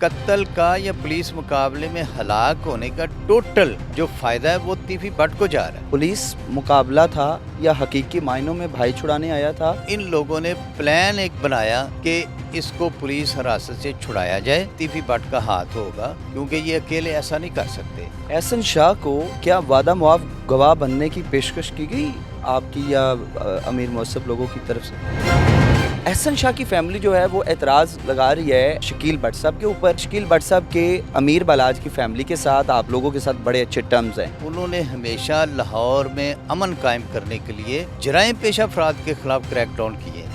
कत्ल का या पुलिस मुकाबले में हलाक होने का टोटल जो फ़ायदा है वो तीफी बट को जा रहा है। पुलिस मुकाबला था या हकीकी मायनों में भाई छुड़ाने आया था? इन लोगों ने प्लान एक बनाया कि इसको पुलिस हिरासत से छुड़ाया जाए, तीफी बट का हाथ होगा, क्योंकि ये अकेले ऐसा नहीं कर सकते। एहसन शाह को क्या वादा मुआफ गवाह बनने की पेशकश की गई आपकी या अमीर मौसफ लोगों की तरफ से? एहसन शाह की फैमिली जो है वो एतराज़ लगा रही है शकील भट्ट साहब के ऊपर। शकील भट्ट साहब के अमीर बलाज की फैमिली के साथ आप लोगों के साथ बड़े अच्छे टर्म्स हैं। उन्होंने हमेशा लाहौर में अमन कायम करने के लिए जराइम पेशा अफराद के खिलाफ क्रैकडाउन किए।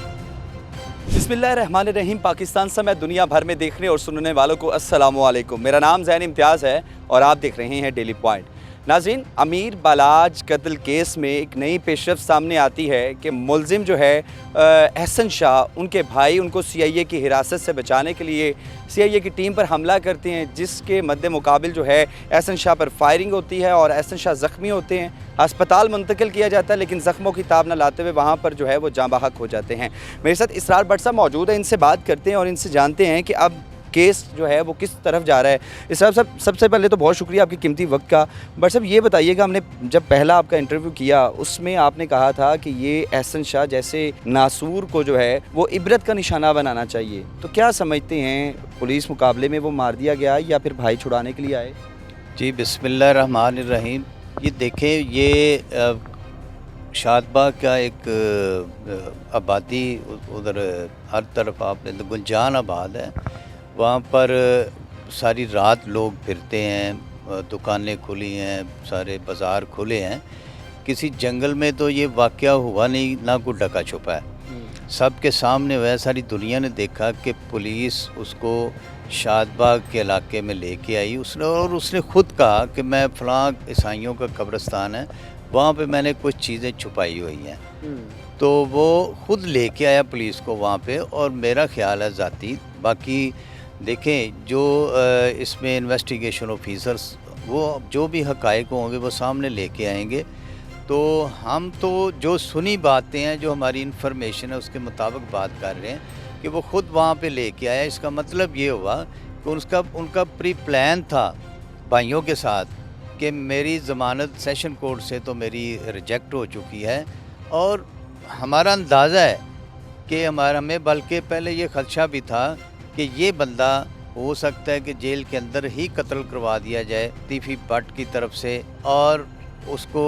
बिस्मिल्लाहिर्रहमानिर्रहीम। पाकिस्तान समेत दुनिया भर में देखने और सुनने वालों को अस्सलाम वालेकुम। मेरा नाम ज़ैन इम्तियाज़ है और आप देख रहे हैं डेली पॉइंट। नाज़रीन, अमीर बलाज कत्ल केस में एक नई पेशरफ सामने आती है कि मुलजिम जो है एहसन शाह, उनके भाई उनको CIA की हिरासत से बचाने के लिए CIA की टीम पर हमला करते हैं, जिसके मद्दे मुकाबिल जो है एहसन शाह पर फायरिंग होती है और एहसन शाह ज़ख्मी होते हैं। अस्पताल मुंतकिल किया जाता है, लेकिन ज़ख्मों की ताब न लाते हुए वहाँ पर जो है वो जाँ बहक हो जाते हैं। मेरे साथ इसरार भट्ट साहब मौजूद है, इनसे बात करते हैं और इनसे जानते हैं कि अब केस जो है वो किस तरफ जा रहा है। इसरार साहब, सबसे पहले तो बहुत शुक्रिया आपके कीमती वक्त का। बट साहब ये बताइएगा, हमने जब पहला आपका इंटरव्यू किया उसमें आपने कहा था कि ये एहसन शाह जैसे नासूर को जो है वो इबरत का निशाना बनाना चाहिए, तो क्या समझते हैं, पुलिस मुकाबले में वो मार दिया गया या फिर भाई छुड़ाने के लिए आए? जी, बिस्मिल्लाहिर्रहमानिर्रहीम। ये देखें, ये शादबाग का एक आबादी उधर हर तरफ आपने तो गुंजान आबाद है, वहाँ पर सारी रात लोग फिरते हैं, दुकानें खुली हैं, सारे बाज़ार खुले हैं। किसी जंगल में तो ये वाक़या हुआ नहीं, ना कोई डका छुपा है, सबके सामने हुआ है। सारी दुनिया ने देखा कि पुलिस उसको शादबाग के इलाके में लेके आई उसने ख़ुद कहा कि मैं फ़लाँ ईसाइयों का कब्रिस्तान है, वहाँ पे मैंने कुछ चीज़ें छुपाई हुई हैं। तो वो ख़ुद लेके आया पुलिस को वहाँ पे, और मेरा ख़्याल है ज़ाती, बाकी देखें जो इसमें इन्वेस्टिगेशन ऑफिसर्स वो जो भी हक़ाइक़ होंगे वो सामने लेके आएंगे। तो हम तो जो सुनी बातें हैं, जो हमारी इन्फॉर्मेशन है, उसके मुताबिक बात कर रहे हैं कि वो ख़ुद वहाँ पे लेके आया। इसका मतलब ये हुआ कि उनका प्री प्लान था भाइयों के साथ कि मेरी ज़मानत सेशन कोर्ट से तो मेरी रिजेक्ट हो चुकी है, और हमारा अंदाज़ा है कि हमें बल्कि पहले ये ख़दशा भी था कि ये बंदा हो सकता है कि जेल के अंदर ही कत्ल करवा दिया जाए तीफी बट की तरफ से, और उसको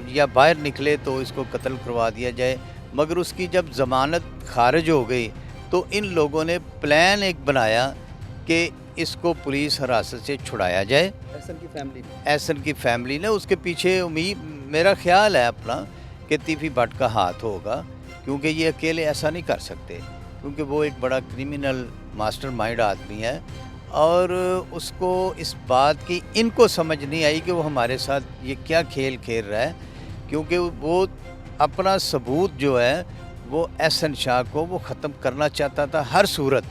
या बाहर निकले तो इसको कत्ल करवा दिया जाए। मगर उसकी जब ज़मानत खारिज हो गई तो इन लोगों ने प्लान एक बनाया कि इसको पुलिस हिरासत से छुड़ाया जाए। एहसन की फैमिली ने उसके पीछे उम्मीद, मेरा ख़्याल है अपना, कि तीफी बट का हाथ होगा, क्योंकि ये अकेले ऐसा नहीं कर सकते, क्योंकि वो एक बड़ा क्रिमिनल मास्टरमाइंड आदमी है। और उसको इस बात की इनको समझ नहीं आई कि वो हमारे साथ ये क्या खेल खेल रहा है, क्योंकि वो अपना सबूत जो है वो एहसन शाह को वो ख़त्म करना चाहता था हर सूरत,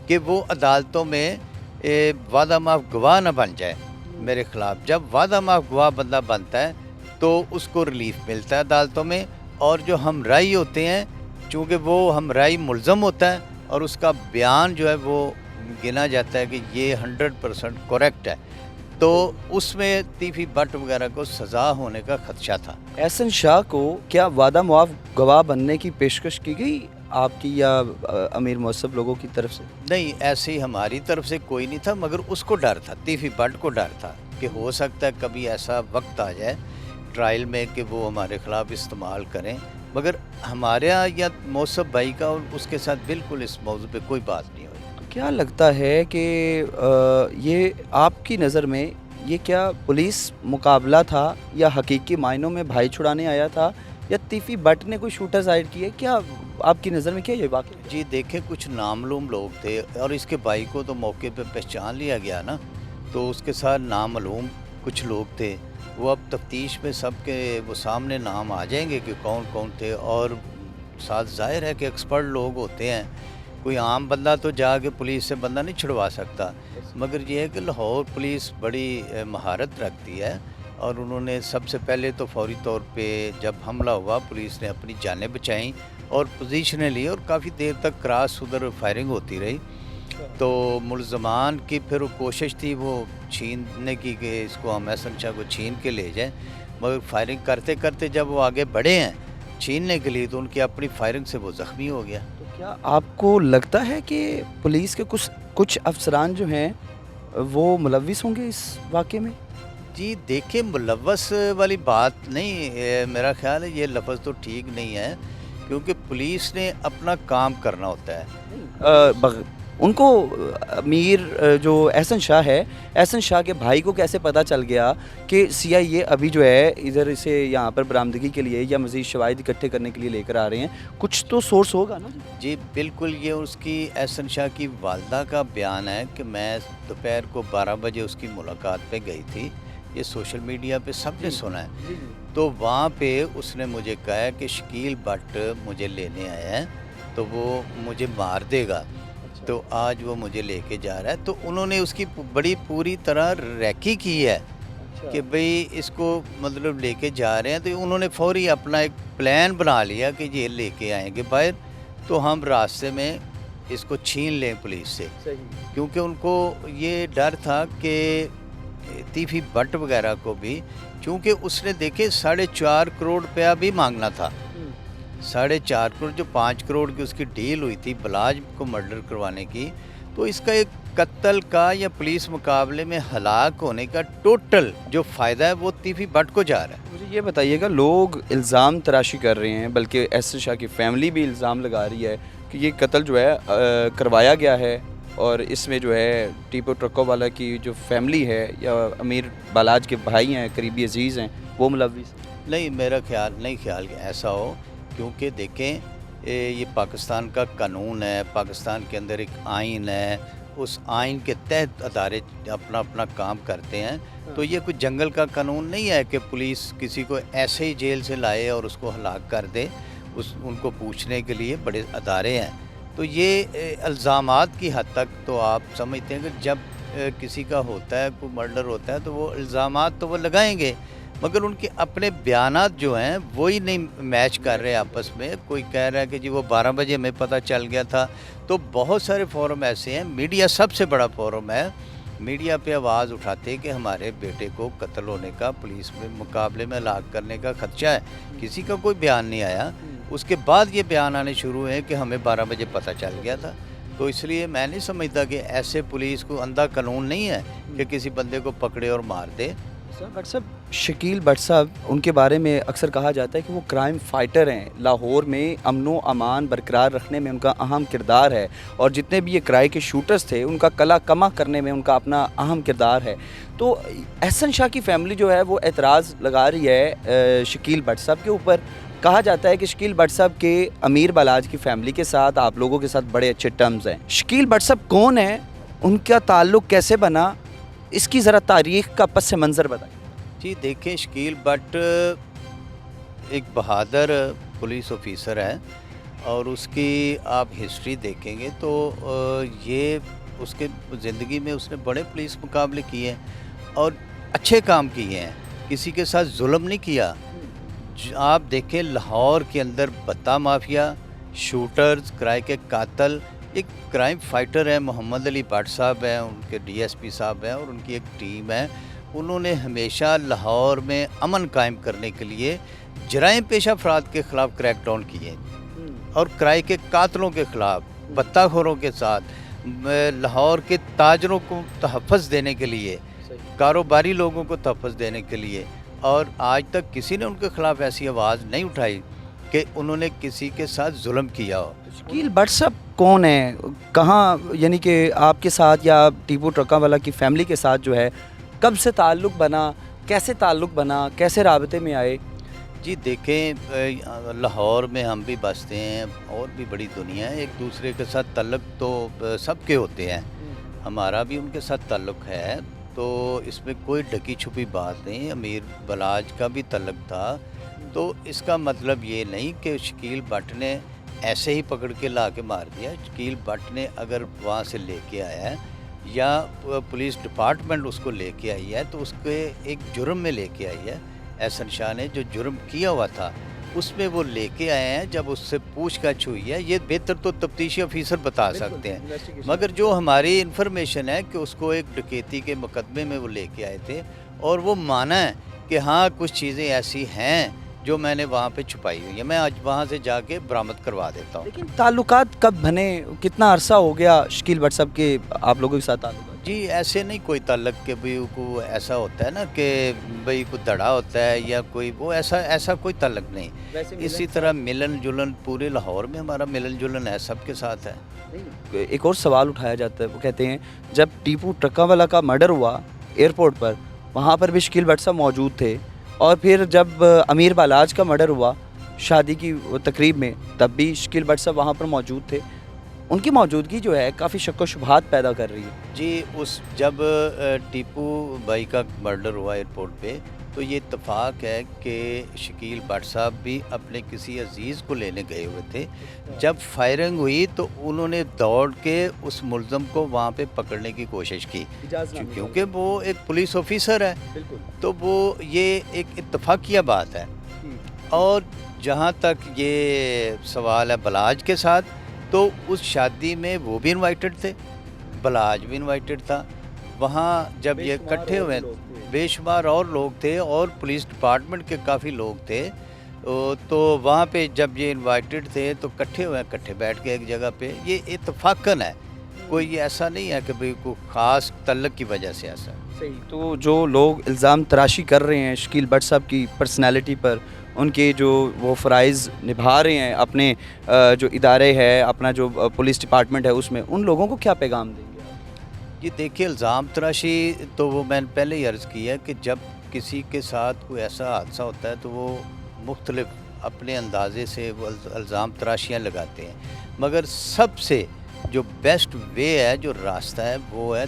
कि वो अदालतों में वादा माफ गवाह न बन जाए मेरे ख़िलाफ़। जब वादा माफ गवाह बंदा बनता है तो उसको रिलीफ मिलता है अदालतों में, और जो हमराई होते हैं, चूँकि वो हमराई मुल्ज़म होता है और उसका बयान जो है वो गिना जाता है कि ये 100% करेक्ट है, तो उसमें तीफी बट वगैरह को सज़ा होने का ख़दशा था। एहसन शाह को क्या वादा मुआफ गवाह बनने की पेशकश की गई आपकी या अमीर मौसफ लोगों की तरफ से? नहीं, ऐसे ही हमारी तरफ से कोई नहीं था, मगर उसको डर था, तीफी बट को डर था कि हो सकता है कभी ऐसा वक्त आ जाए ट्रायल में कि वो हमारे ख़िलाफ़ इस्तेमाल करें। मगर हमारे यहाँ या मौसफ भाई का और उसके साथ बिल्कुल इस मौजू पे कोई बात नहीं हुई। तो क्या लगता है कि ये आपकी नज़र में ये क्या पुलिस मुकाबला था या हकीकी मायनों में भाई छुड़ाने आया था, या तीफी बट ने कोई शूटर साइड की है? क्या आपकी नज़र में क्या ये वाक़या? जी देखें, कुछ नामालूम लोग थे और इसके भाई को तो मौके पे पहचान लिया गया ना, तो उसके साथ नामालूम कुछ लोग थे। वो अब तफ्तीश में सबके वो सामने नाम आ जाएंगे कि कौन कौन थे, और साथ ज़ाहिर है कि एक्सपर्ट लोग होते हैं, कोई आम बंदा तो जाके पुलिस से बंदा नहीं छुड़वा सकता। मगर ये है कि लाहौर पुलिस बड़ी महारत रखती है, और उन्होंने सबसे पहले तो फौरी तौर पे जब हमला हुआ पुलिस ने अपनी जानें बचाईं और पोजीशनें ली, और काफ़ी देर तक क्रॉस उधर फायरिंग होती रही, तो मुलजमान की फिर वो कोशिश थी वो छीनने की कि इसको हम एहसन शाह को छीन के ले जाएं, मगर फायरिंग करते करते जब वो आगे बढ़े हैं छीनने के लिए तो उनकी अपनी फायरिंग से वो ज़ख्मी हो गया। तो क्या आपको लगता है कि पुलिस के कुछ कुछ अफसरान जो हैं वो मुलविस होंगे इस वाक़े में? जी देखिए, मुलव्वस वाली बात नहीं, मेरा ख्याल है ये लफ्ज़ तो ठीक नहीं है, क्योंकि पुलिस ने अपना काम करना होता है। उनको अमीर जो एहसन शाह है, एहसन शाह के भाई को कैसे पता चल गया कि CIA अभी जो है इधर इसे यहाँ पर बरामदगी के लिए या मज़ीद शवाहिद इकट्ठे करने के लिए लेकर आ रहे हैं? कुछ तो सोर्स होगा ना? जी बिल्कुल, ये उसकी एहसन शाह की वालदा का बयान है कि मैं दोपहर को 12 बजे उसकी मुलाकात पे गई थी। ये सोशल मीडिया पे सबने सुना है। तो वहाँ पे उसने मुझे कहा है कि शकील भट्ट मुझे लेने आया है तो वो मुझे मार देगा, तो आज वो मुझे लेके जा रहा है। तो उन्होंने उसकी बड़ी पूरी तरह रैकी की है कि भाई इसको मतलब लेके जा रहे हैं, तो उन्होंने फौरी अपना एक प्लान बना लिया कि ये लेके आएंगे बाहर, तो हम रास्ते में इसको छीन लें पुलिस से। क्योंकि उनको ये डर था कि तीफी भट्ट वगैरह को भी, क्योंकि उसने देखे 4.5 करोड़ रुपया भी मांगना था। 4.5 करोड़, जो 5 करोड़ की उसकी डील हुई थी बलाज को मर्डर करवाने की, तो इसका एक कत्ल का या पुलिस मुकाबले में हलाक होने का टोटल जो फ़ायदा है वो तीफी भट्ट को जा रहा है। मुझे ये बताइएगा, लोग इल्ज़ाम तराशी कर रहे हैं, बल्कि एहसन शाह की फैमिली भी इल्ज़ाम लगा रही है कि ये कत्ल जो है करवाया गया है और इसमें जो है टीपो ट्रकों वाला की जो फैमिली है या अमीर बालाज के भाई हैं, करीबी अजीज़ हैं, वो मुलविस। नहीं, मेरा ख्याल नहीं ख्याल कि ऐसा हो, क्योंकि देखें ये पाकिस्तान का कानून है, पाकिस्तान के अंदर एक आइन है, उस आइन के तहत अदारे अपना अपना काम करते हैं। तो ये कोई जंगल का कानून नहीं है कि पुलिस किसी को ऐसे ही जेल से लाए और उसको हलाक कर दे। उनको पूछने के लिए बड़े अदारे हैं। तो ये इल्ज़ामात की हद तक तो आप समझते हैं कि जब किसी का होता है, कोई मर्डर होता है, तो वो इल्ज़ामात तो वो लगाएंगे, मगर उनके अपने बयानात जो हैं वही नहीं मैच कर रहे आपस में। कोई कह रहा है कि जी वो 12 बजे हमें पता चल गया था। तो बहुत सारे फोरम ऐसे हैं, मीडिया सबसे बड़ा फोरम है, मीडिया पे आवाज़ उठाते कि हमारे बेटे को कत्ल होने का, पुलिस में मुकाबले में हलाक करने का खदशा है, किसी का कोई बयान नहीं आया। उसके बाद ये बयान आने शुरू हुए कि हमें 12 बजे पता चल गया था। तो इसलिए मैं नहीं समझता कि ऐसे पुलिस को अंधा कानून नहीं है कि किसी बंदे को पकड़े और मार दे। भट्ट साहब, शकील भट्ट साहब, उनके बारे में अक्सर कहा जाता है कि वो क्राइम फाइटर हैं। लाहौर में अमनो अमान बरकरार रखने में उनका अहम किरदार है और जितने भी ये क्राई के शूटर्स थे उनका कला कमा करने में उनका अपना अहम किरदार है। तो एहसन शाह की फैमिली जो है वो एतराज़ लगा रही है शकील भट्ट साहब के ऊपर। कहा जाता है कि शकील भट्ट साहब के अमीर बालाज की फैमिली के साथ आप लोगों के साथ बड़े अच्छे टर्म्स हैं। शकील भट्ट साहब कौन है, उनका ताल्लुक़ कैसे बना, इसकी ज़रा तारीख़ का पस मंज़र बताइए। जी देखिए, शकील भट्ट एक बहादुर पुलिस ऑफिसर है और उसकी आप हिस्ट्री देखेंगे तो ये उसके ज़िंदगी में उसने बड़े पुलिस मुकाबले किए हैं और अच्छे काम किए हैं, किसी के साथ जुल्म नहीं किया। आप देखें लाहौर के अंदर बत्ता माफिया, शूटर्स, किराए के कातल, एक क्राइम फाइटर है मोहम्मद अली भट्ट साहब हैं, उनके DSP साहब हैं और उनकी एक टीम है। उन्होंने हमेशा लाहौर में अमन कायम करने के लिए जराइम पेशा अफराद के ख़िलाफ़ क्रैकडाउन किए और किराए के कातलों के ख़िलाफ़, बत्ताखोरों के साथ, लाहौर के ताजरों को तहफ़्फ़ुज़ देने के लिए, कारोबारी लोगों को तहफ़्फ़ुज़ देने के लिए। और आज तक किसी ने उनके ख़िलाफ़ ऐसी आवाज़ नहीं उठाई कि उन्होंने किसी के साथ जुल्म किया हो। शकील भट्ट साहब कौन है, कहाँ, यानी कि आपके साथ या टीपू ट्रका वाला की फैमिली के साथ जो है कब से ताल्लुक़ बना, कैसे ताल्लुक़ बना, कैसे राबते में आए? जी देखें, लाहौर में हम भी बसते हैं और भी बड़ी दुनिया है, एक दूसरे के साथ ताल्लुक़ तो सबके होते हैं, हमारा भी उनके साथ ताल्लुक़ है, तो इसमें कोई ढकी छुपी बात नहीं। अमीर बलाज का भी ताल्लुक़ था, तो इसका मतलब ये नहीं कि शकील भट्ट ने ऐसे ही पकड़ के ला के मार दिया। शकील भट्ट ने अगर वहाँ से लेके आया है या पुलिस डिपार्टमेंट उसको लेके आई है तो उसके एक जुर्म में लेके आई है। एहसन शाह ने जो जुर्म किया हुआ था اس میں وہ لے کے آئے ہیں. جب اس سے پوچھ گچھ ہوئی ہے, یہ بہتر تو تفتیشی افیسر بتا سکتے ہیں, مگر جو ہماری انفارمیشن ہے کہ اس کو ایک ڈکیتی کے مقدمے میں وہ لے کے آئے تھے, اور وہ مانا ہے کہ ہاں کچھ چیزیں ایسی ہیں جو میں نے وہاں پہ چھپائی ہوئی ہیں. میں آج وہاں سے جا کے برآمد کروا دیتا ہوں. لیکن تعلقات کب بنے, کتنا عرصہ ہو گیا شکیل بٹ صاحب کے آپ لوگوں کے ساتھ تعلقات؟ جی ایسے نہیں کوئی تعلق کہ بھئی کو ایسا ہوتا ہے نا کہ بھئی کوئی دڑا ہوتا ہے یا کوئی وہ ایسا کوئی تعلق نہیں. اسی طرح ملن جلن پورے لاہور میں ہمارا ملن جلن ہے, سب کے ساتھ ہے. ایک اور سوال اٹھایا جاتا ہے, وہ کہتے ہیں جب ٹیپو ٹرکا والا کا مرڈر ہوا ایئرپورٹ پر, وہاں پر بھی شکیل بٹ صاحب موجود تھے, اور پھر جب امیر بالاج کا مرڈر ہوا شادی کی تقریب میں, تب بھی شکیل بٹ صاحب وہاں پر موجود تھے. ان کی موجودگی جو ہے کافی شک و شبہات پیدا کر رہی ہے. جی جب ٹیپو بھائی کا مرڈر ہوا ایئرپورٹ پہ, تو یہ اتفاق ہے کہ شکیل بٹ صاحب بھی اپنے کسی عزیز کو لینے گئے ہوئے تھے. جب فائرنگ ہوئی تو انہوں نے دوڑ کے اس ملزم کو وہاں پہ پکڑنے کی کوشش کی, کیونکہ وہ ایک پولیس آفیسر ہے, تو وہ یہ ایک اتفاقیہ بات ہے. اور جہاں تک یہ سوال ہے بلاج کے ساتھ, تو اس شادی میں وہ بھی انوائٹڈ تھے, بلاج بھی انوائٹڈ تھا. وہاں جب یہ اکٹھے ہوئے, بے شمار اور لوگ تھے, اور پولیس ڈپارٹمنٹ کے کافی لوگ تھے, تو وہاں پہ جب یہ انوائٹڈ تھے تو اکٹھے ہوئے, اکٹھے بیٹھ کے ایک جگہ پہ. یہ اتفاقاً ہے, کوئی ایسا نہیں ہے کہ بھئی کوئی خاص تعلق کی وجہ سے ایسا. تو جو لوگ الزام تراشی کر رہے ہیں شکیل بٹ صاحب کی پرسنالٹی پر, ان کے جو وہ فرائض نبھا رہے ہیں اپنے جو ادارے ہے, اپنا جو پولیس ڈپارٹمنٹ ہے, اس میں ان لوگوں کو کیا پیغام دیں گے؟ یہ دیکھیے الزام تراشی تو وہ میں نے پہلے ہی عرض کی ہے کہ جب کسی کے ساتھ کوئی ایسا حادثہ ہوتا ہے تو وہ مختلف اپنے اندازے سے وہ الزام تراشیاں لگاتے ہیں, مگر سب سے جو بیسٹ وے ہے, جو راستہ ہے, وہ ہے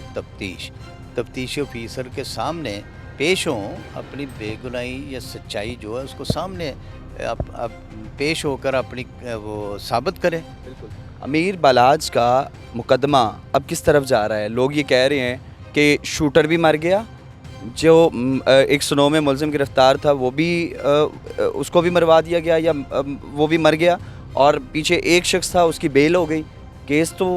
تفتیشی آفیسر کے سامنے پیش ہوں, اپنی بے گناہی یا سچائی جو ہے اس کو سامنے پیش ہو کر اپنی وہ ثابت کریں. بالکل. امیر بالاج کا مقدمہ اب کس طرف جا رہا ہے؟ لوگ یہ کہہ رہے ہیں کہ شوٹر بھی مر گیا, جو 109 میں ملزم گرفتار تھا وہ بھی اس کو بھی مروا دیا گیا, یا وہ بھی مر گیا, اور پیچھے ایک شخص تھا اس کی بیل ہو گئی. کیس تو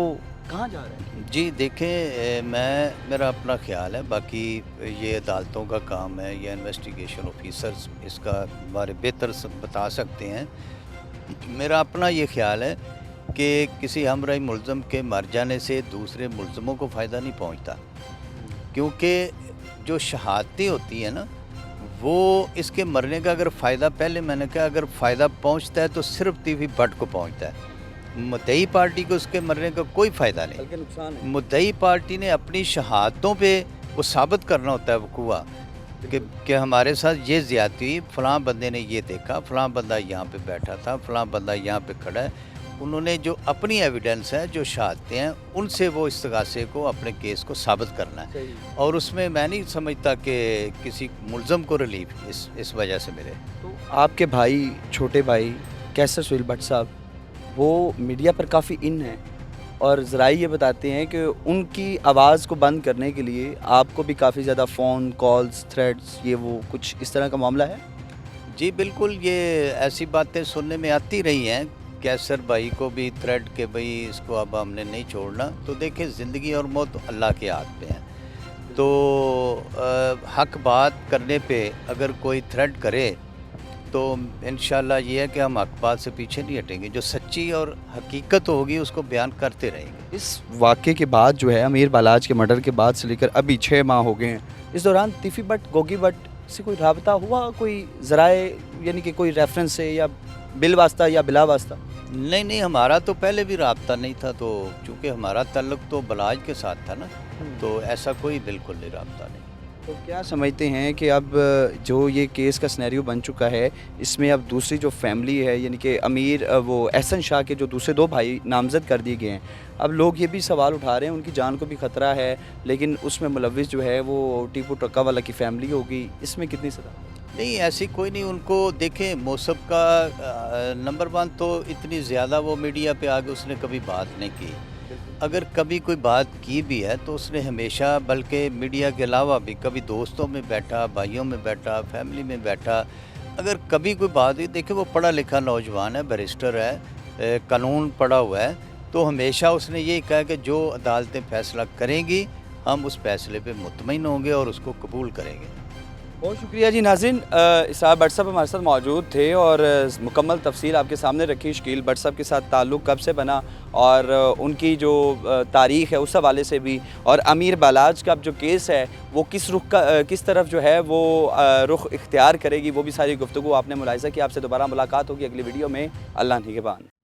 کہاں جا رہا ہے؟ جی دیکھیں, میرا اپنا خیال ہے, باقی یہ عدالتوں کا کام ہے یا انویسٹیگیشن آفیسرز اس کا بارے بہتر بتا سکتے ہیں. میرا اپنا یہ خیال ہے کہ کسی ہمراہی ملزم کے مر جانے سے دوسرے ملزموں کو فائدہ نہیں پہنچتا, کیونکہ جو شہادتیں ہوتی ہیں نا, وہ اس کے مرنے کا اگر فائدہ, پہلے میں نے کہا اگر فائدہ پہنچتا ہے تو صرف ٹیپو بٹ کو پہنچتا ہے, مدعی پارٹی کو اس کے مرنے کا کوئی فائدہ نہیں. بلکہ نقصان ہے. مدعی پارٹی نے اپنی شہادتوں پہ وہ ثابت کرنا ہوتا ہے وقوع کہ ہمارے ساتھ یہ زیادتی ہوئی, فلاں بندے نے یہ دیکھا, فلاں بندہ یہاں پہ بیٹھا تھا, فلاں بندہ یہاں پہ کھڑا ہے. انہوں نے جو اپنی ایویڈنس ہے, جو شہادتیں ہیں, ان سے وہ استغاثے کو, اپنے کیس کو ثابت کرنا ہے. اور اس میں میں نہیں سمجھتا کہ کسی ملزم کو ریلیف اس وجہ سے ملے. تو آپ کے بھائی, چھوٹے بھائی کیسر سہیل بٹ صاحب, وہ میڈیا پر کافی ان ہیں, اور ذرائع یہ بتاتے ہیں کہ ان کی آواز کو بند کرنے کے لیے آپ کو بھی کافی زیادہ فون کالز, تھریڈز, یہ وہ کچھ اس طرح کا معاملہ ہے؟ جی بالکل, یہ ایسی باتیں سننے میں آتی رہی ہیں. کیسر بھائی کو بھی تھریڈ کہ بھئی اس کو اب ہم نے نہیں چھوڑنا. تو دیکھیں, زندگی اور موت اللہ کے ہاتھ میں ہے, تو حق بات کرنے پہ اگر کوئی تھریڈ کرے تو انشاءاللہ یہ ہے کہ ہم حق بات سے پیچھے نہیں ہٹیں گے. جو سچی اور حقیقت ہوگی اس کو بیان کرتے رہیں گے. اس واقعے کے بعد جو ہے, امیر بالاج کے مرڈر کے بعد سے لے کر ابھی 6 ماہ ہو گئے ہیں, اس دوران ٹیفی بٹ, گوگی بٹ سے کوئی رابطہ ہوا, کوئی ذرائع یعنی کہ کوئی ریفرنس سے, یا بل واسطہ یا بلا واسطہ؟ نہیں, ہمارا تو پہلے بھی رابطہ نہیں تھا, تو چونکہ ہمارا تعلق تو بلاج کے ساتھ تھا نا, تو ایسا کوئی بالکل نہیں رابطہ نہیں. تو کیا سمجھتے ہیں کہ اب جو یہ کیس کا سینیریو بن چکا ہے, اس میں اب دوسری جو فیملی ہے, یعنی کہ امیر وہ احسن شاہ کے جو دوسرے 2 بھائی نامزد کر دیے گئے ہیں, اب لوگ یہ بھی سوال اٹھا رہے ہیں ان کی جان کو بھی خطرہ ہے, لیکن اس میں ملوث جو ہے وہ ٹیپو ٹرکا والا کی فیملی ہوگی, اس میں کتنی سزا؟ نہیں, ایسی کوئی نہیں. ان کو دیکھیں, موصف کا نمبر 1 تو اتنی زیادہ وہ میڈیا پہ آگے اس نے کبھی بات نہیں کی. اگر کبھی کوئی بات کی بھی ہے تو اس نے ہمیشہ, بلکہ میڈیا کے علاوہ بھی, کبھی دوستوں میں بیٹھا, بھائیوں میں بیٹھا, فیملی میں بیٹھا, اگر کبھی کوئی بات ہوئی، دیکھیں وہ پڑھا لکھا نوجوان ہے، بیرسٹر ہے، قانون پڑھا ہوا ہے، تو ہمیشہ اس نے یہی کہا کہ جو عدالتیں فیصلہ کریں گی ہم اس فیصلے پہ مطمئن ہوں گے اور اس کو قبول کریں گے۔ بہت شکریہ جی ناظرین، اسحاق بٹ صاحب ہمارے ساتھ موجود تھے اور مکمل تفصیل آپ کے سامنے رکھی، شکیل بٹ صاحب کے ساتھ تعلق کب سے بنا اور ان کی جو تاریخ ہے اس حوالے سے بھی، اور امیر بالاج کا جو کیس ہے وہ کس طرف جو ہے وہ رخ اختیار کرے گی، وہ بھی ساری گفتگو آپ نے ملاحظہ کی۔ آپ سے دوبارہ ملاقات ہوگی اگلی ویڈیو میں۔ اللہ نگہبان۔